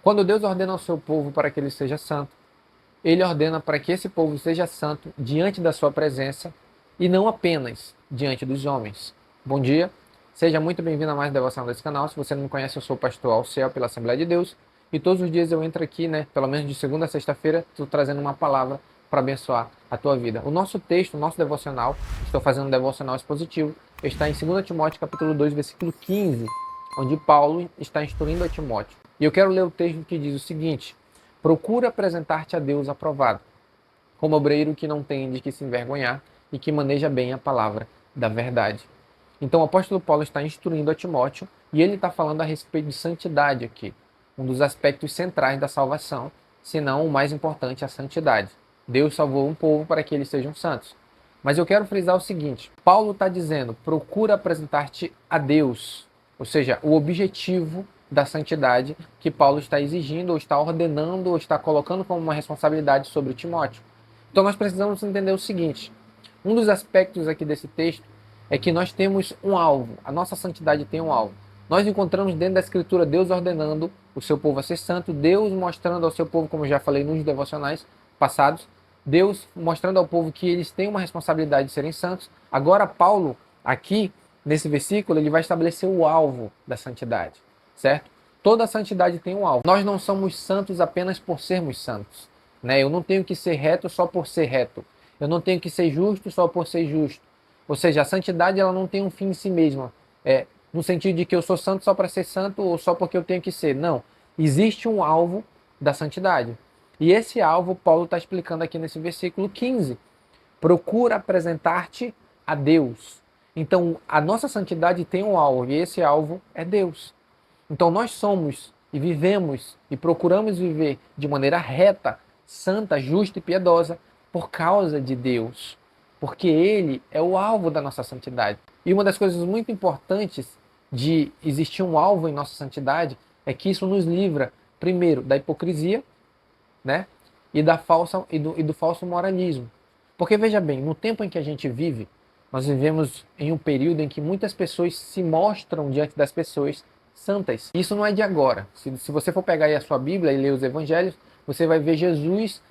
Quando Deus ordena ao seu povo para que ele seja santo, ele ordena para que esse povo seja santo diante da sua presença e não apenas diante dos homens. Bom dia, seja muito bem-vindo a mais devoção desse canal. Se você não me conhece, eu sou o pastor Alceu pela Assembleia de Deus e todos os dias eu entro aqui, pelo menos de segunda a sexta-feira, estou trazendo uma palavra para abençoar a tua vida. O nosso texto, o nosso devocional, estou fazendo um devocional expositivo, está em 2 Timóteo capítulo 2, versículo 15, onde Paulo está instruindo a Timóteo. E eu quero ler o texto que diz o seguinte: procura apresentar-te a Deus aprovado, como obreiro que não tem de que se envergonhar e que maneja bem a palavra da verdade. Então o apóstolo Paulo está instruindo a Timóteo e ele está falando a respeito de santidade aqui, um dos aspectos centrais da salvação, se não o mais importante, a santidade. Deus salvou um povo para que eles sejam santos. Mas eu quero frisar o seguinte: Paulo está dizendo, procura apresentar-te a Deus, ou seja, o objetivo da santidade que Paulo está exigindo, ou está ordenando, ou está colocando como uma responsabilidade sobre Timóteo. Então nós precisamos entender o seguinte: um dos aspectos aqui desse texto é que nós temos um alvo, a nossa santidade tem um alvo. Nós encontramos dentro da Escritura Deus ordenando o seu povo a ser santo, Deus mostrando ao seu povo, como eu já falei nos devocionais passados, Deus mostrando ao povo que eles têm uma responsabilidade de serem santos. Agora Paulo, aqui, nesse versículo, ele vai estabelecer o alvo da santidade, certo? Toda a santidade tem um alvo. Nós não somos santos apenas por sermos santos, Eu não tenho que ser reto só por ser reto. Eu não tenho que ser justo só por ser justo. Ou seja, a santidade ela não tem um fim em si mesma. No sentido de que eu sou santo só para ser santo ou só porque eu tenho que ser. Não. Existe um alvo da santidade. E esse alvo Paulo está explicando aqui nesse versículo 15. Procura apresentar-te a Deus. Então, a nossa santidade tem um alvo, e esse alvo é Deus. Então, nós somos e vivemos e procuramos viver de maneira reta, santa, justa e piedosa por causa de Deus, porque Ele é o alvo da nossa santidade. E uma das coisas muito importantes de existir um alvo em nossa santidade é que isso nos livra, primeiro, da hipocrisia, né? E do falso moralismo. Porque veja bem, no tempo em que a gente vive, nós vivemos em um período em que muitas pessoas se mostram diante das pessoas santas. Isso não é de agora. Se você for pegar aí a sua Bíblia e ler os evangelhos, você vai ver Jesus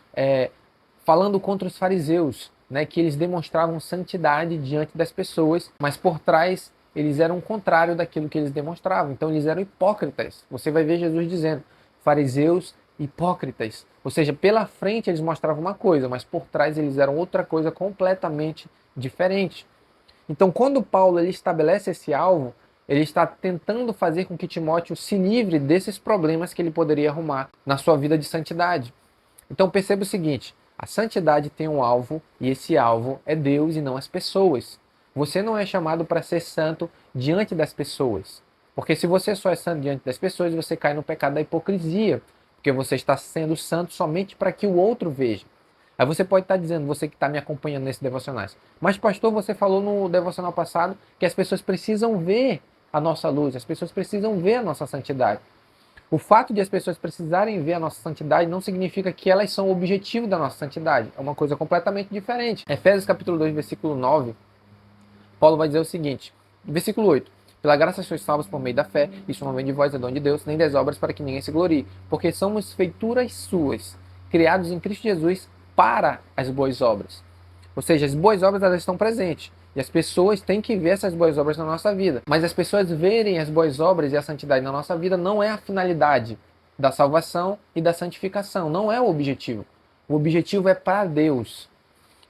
falando contra os fariseus, que eles demonstravam santidade diante das pessoas, mas por trás eles eram o contrário daquilo que eles demonstravam. Então eles eram hipócritas. Você vai ver Jesus dizendo, fariseus hipócritas. Ou seja, pela frente eles mostravam uma coisa, mas por trás eles eram outra coisa completamente diferente. Então, quando Paulo ele estabelece esse alvo, ele está tentando fazer com que Timóteo se livre desses problemas que ele poderia arrumar na sua vida de santidade. Então, perceba o seguinte: a santidade tem um alvo e esse alvo é Deus e não as pessoas. Você não é chamado para ser santo diante das pessoas. Porque se você só é santo diante das pessoas, você cai no pecado da hipocrisia. Porque você está sendo santo somente para que o outro veja. Aí você pode estar dizendo, você que está me acompanhando nesses devocionais, mas pastor, você falou no devocional passado que as pessoas precisam ver a nossa luz, as pessoas precisam ver a nossa santidade. O fato de as pessoas precisarem ver a nossa santidade não significa que elas são o objetivo da nossa santidade. É uma coisa completamente diferente. Efésios capítulo 2, versículo 9, Paulo vai dizer o seguinte, versículo 8. Pela graça sois salvos por meio da fé, isso não vem de vós, é dom de Deus, nem das obras para que ninguém se glorie, porque somos feituras suas, criados em Cristo Jesus para as boas obras. Ou seja, as boas obras elas estão presentes. E as pessoas têm que ver essas boas obras na nossa vida. Mas as pessoas verem as boas obras e a santidade na nossa vida não é a finalidade da salvação e da santificação. Não é o objetivo. O objetivo é para Deus.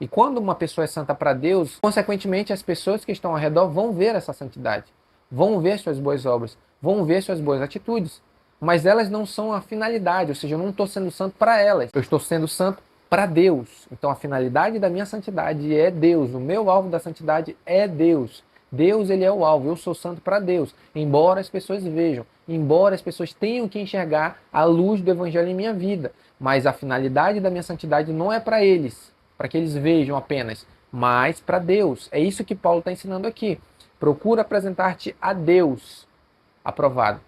E quando uma pessoa é santa para Deus, consequentemente as pessoas que estão ao redor vão ver essa santidade. Vão ver suas boas obras. Vão ver suas boas atitudes. Mas elas não são a finalidade. Ou seja, eu não estou sendo santo para elas. Eu estou sendo santo para Deus. Então a finalidade da minha santidade é Deus. O meu alvo da santidade é Deus. Deus, ele é o alvo. Eu sou santo para Deus. Embora as pessoas vejam, embora as pessoas tenham que enxergar a luz do evangelho em minha vida, mas a finalidade da minha santidade não é para eles, para que eles vejam apenas, mas para Deus. É isso que Paulo está ensinando aqui. Procura apresentar-te a Deus aprovado.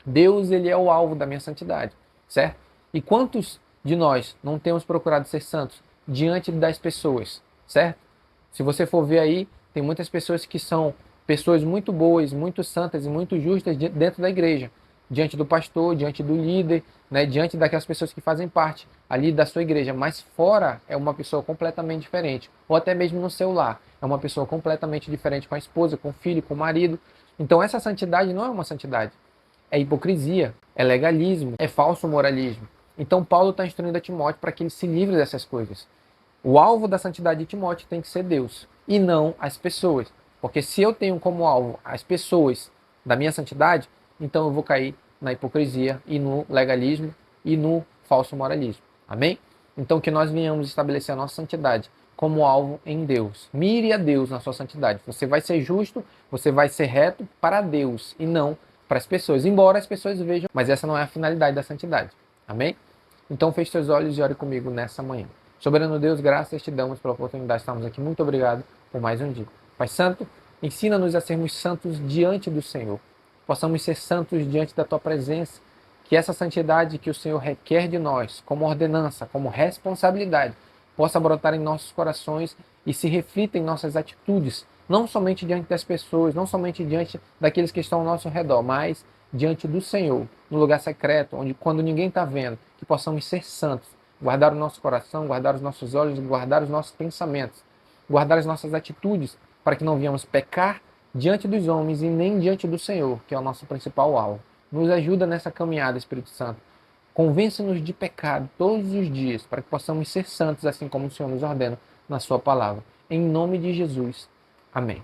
Deus, ele é o alvo da minha santidade, certo? E quantos de nós não temos procurado ser santos diante das pessoas, certo? Se você for ver aí, tem muitas pessoas que são pessoas muito boas, muito santas e muito justas dentro da igreja, diante do pastor, diante do líder, né, diante daquelas pessoas que fazem parte ali da sua igreja, mas fora é uma pessoa completamente diferente, ou até mesmo no seu lar, é uma pessoa completamente diferente com a esposa, com o filho, com o marido. Então essa santidade não é uma santidade, é hipocrisia, é legalismo, é falso moralismo. Então Paulo está instruindo a Timóteo para que ele se livre dessas coisas. O alvo da santidade de Timóteo tem que ser Deus e não as pessoas. Porque se eu tenho como alvo as pessoas da minha santidade, então eu vou cair na hipocrisia e no legalismo e no falso moralismo. Amém? Então que nós venhamos estabelecer a nossa santidade como alvo em Deus. Mire a Deus na sua santidade. Você vai ser justo, você vai ser reto para Deus e não para as pessoas. Embora as pessoas vejam, mas essa não é a finalidade da santidade. Amém? Então feche seus olhos e ore comigo nessa manhã. Soberano Deus, graças te damos pela oportunidade de estarmos aqui. Muito obrigado por mais um dia. Pai Santo, ensina-nos a sermos santos diante do Senhor. Possamos ser santos diante da Tua presença. Que essa santidade que o Senhor requer de nós, como ordenança, como responsabilidade, possa brotar em nossos corações e se reflita em nossas atitudes, não somente diante das pessoas, não somente diante daqueles que estão ao nosso redor, mas diante do Senhor, no lugar secreto, onde quando ninguém está vendo, que possamos ser santos, guardar o nosso coração, guardar os nossos olhos, guardar os nossos pensamentos, guardar as nossas atitudes, para que não venhamos pecar diante dos homens e nem diante do Senhor, que é o nosso principal alvo. Nos ajuda nessa caminhada, Espírito Santo. Convença-nos de pecado todos os dias, para que possamos ser santos, assim como o Senhor nos ordena na sua palavra. Em nome de Jesus. Amém.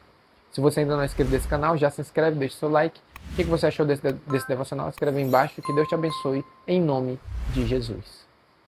Se você ainda não é inscrito nesse canal, já se inscreve, deixa seu like. O que você achou desse devocional? Escreve aí embaixo. Que Deus te abençoe, em nome de Jesus.